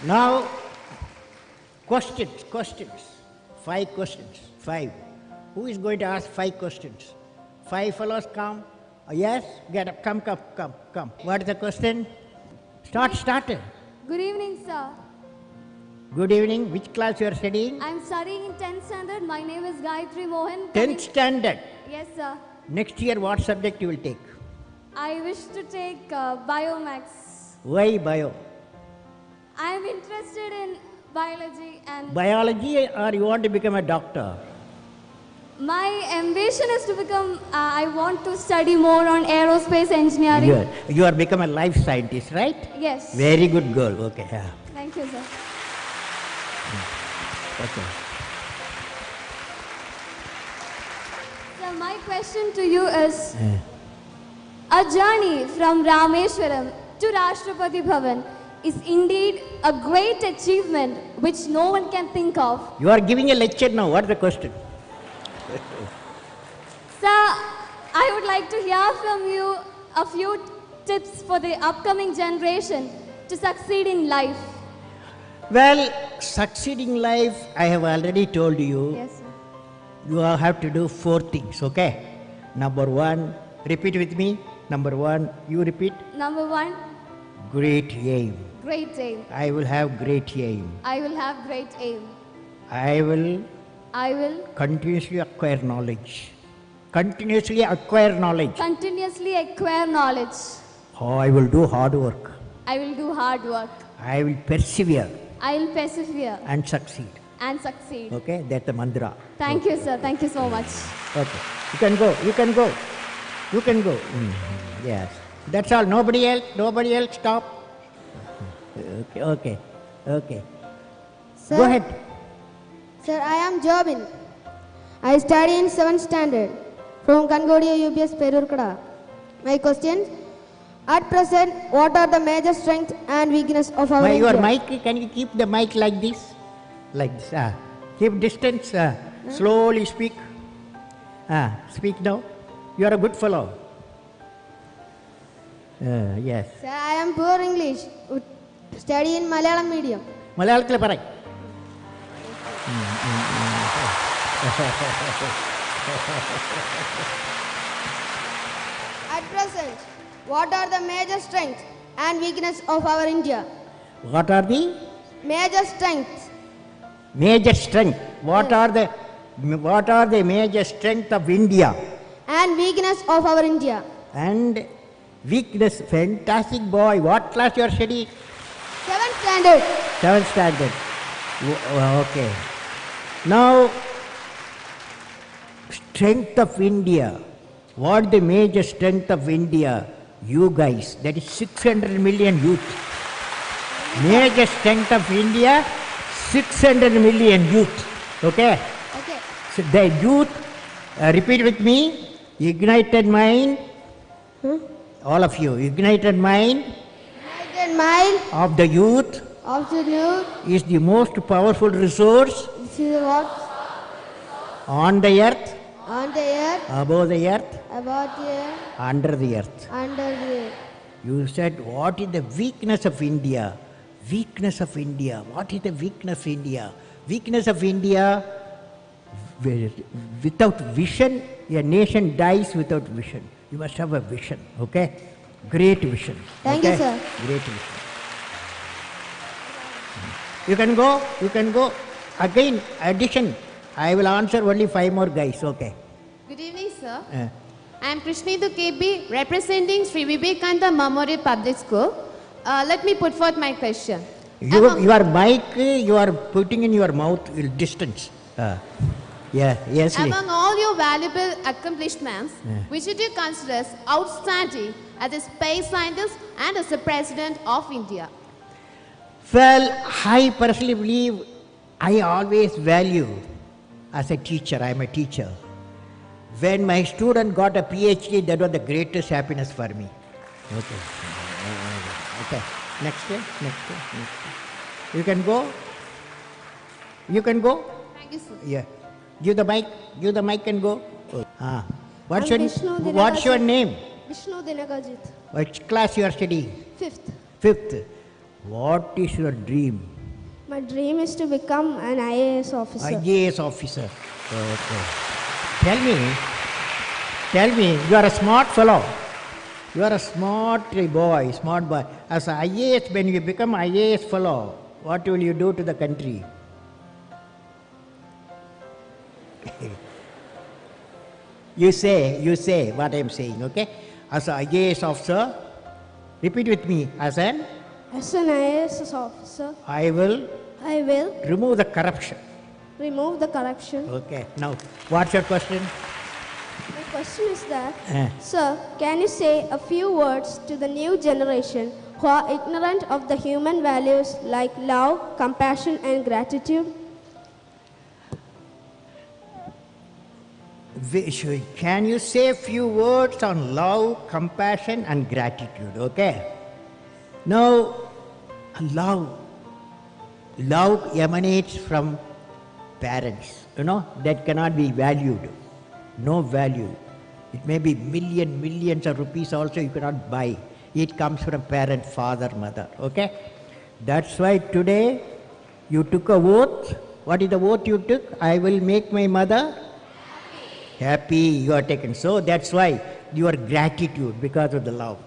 Now, questions. 5 questions. 5. Who is going to ask 5 questions? 5 fellows come. Yes? Get up. Come. What is the question? Start. Good evening, sir. Good evening. Which class you are studying? I'm studying in 10th standard. My name is Gayatri Mohan. 10th standard. Yes, sir. Next year, what subject you will take? I wish to take Biomax. Why bio? I'm interested in biology and Biology, or you want to become a doctor? my ambition is to become, I want to study more on aerospace engineering. You are become a life scientist, right? Yes. Very good girl. Okay. Yeah. Thank you, sir. Okay. So my question to you is, a journey from Rameshwaram to Rashtrapati Bhavan is indeed a great achievement which no one can think of. You are giving a lecture now. What is the question? Sir, I would like to hear from you a few tips for the upcoming generation to succeed in life. Well, succeeding life, I have already told you. Yes, sir. You have to do 4 things, okay? Number 1, repeat with me. Number 1, you repeat. Number 1, Great aim. great aim. I will have great aim. I will have great aim. I will I will continuously acquire knowledge. Continuously acquire knowledge. continuously acquire knowledge. Oh, I will do hard work. I will do hard work. I will persevere I will persevere and succeed. and succeed. Okay, that's the mantra. Thank you, sir. Thank you so much. Okay, you can go. Yes, that's all. Nobody else. Stop. Okay. Sir, Go ahead. Sir, I am Jobin. I study in 7th standard from Kangodia UPS Perurkada. My question: at present, what are the major strengths and weakness of our Your India? mic, can you keep the mic like this? Like this. Keep distance. Slowly speak. Speak now. You are a good fellow. Yes. Sir, I am poor English. Study in Malayalam medium. മലയാളത്തിൽ പറ. At present, what are the major strengths and weakness of our India? What are the Major strengths major strength? What are the major strength of India? and weakness of our India. And weakness. Fantastic boy. What class you are studying? 7th standard. 7th standard. Okay. Now, strength of India. What the major strength of India? You guys. That is 600 million youth. Major strength of India, 600 million youth. Okay? Okay. So the youth, repeat with me. Ignited mind. All of you. Ignited mind United mind of the youth of the youth. is the most powerful resource This is what on the earth, on the earth, above the earth, about the earth, under the earth. under the earth. You said, what is the weakness of India? Weakness of India. What is the weakness of India? Weakness of India, without vision, a nation dies without vision. You must have a vision, okay? Great vision. Thank you, okay? sir. Great vision. You can go. Again, addition. I will answer only 5 more guys, okay? Good evening, sir. Uh, I am Krishnendu KB, representing Sri Vivekananda Memorial Public School. Let me put forth my question. your mic, you are putting in your mouth distance. Yes. Among all your valuable accomplishments, which do you consider as outstanding as a space scientist and as a president of India? Well, I personally believe I always value as a teacher. I am a teacher. When my student got a PhD, that was the greatest happiness for me. Okay. Next year. You can go. Thank you, sir. Yeah. Give the mic and go. What's I'm your Vishnu What's your Dinakajit. name? Vishnu Dinakajit. Which class you are studying? 5th. 5th. What is your dream? dream is to become an IAS officer. IAS officer. Okay. Tell me, you are a smart fellow. You are a smart boy, smart boy. As an IAS, when you become IAS fellow, what will you do to the country? You say what I am saying, okay? As an IAS officer, repeat with me, As an IAS officer, I will I will remove the corruption. remove the corruption. Okay, now, what's your question? My question is that, Eh. sir, can you say a few words to the new generation who are ignorant of the human values like love, compassion, and gratitude? Can you say a few words on love, compassion, and gratitude? Okay. Now, love emanates from parents. That cannot be valued. No value. It may be millions of rupees also you cannot buy. It comes from parent, father, mother. Okay. That's why today you took a oath. What is the oath you took? I will make my mother happy. You are taken. So that's why your gratitude because of the love.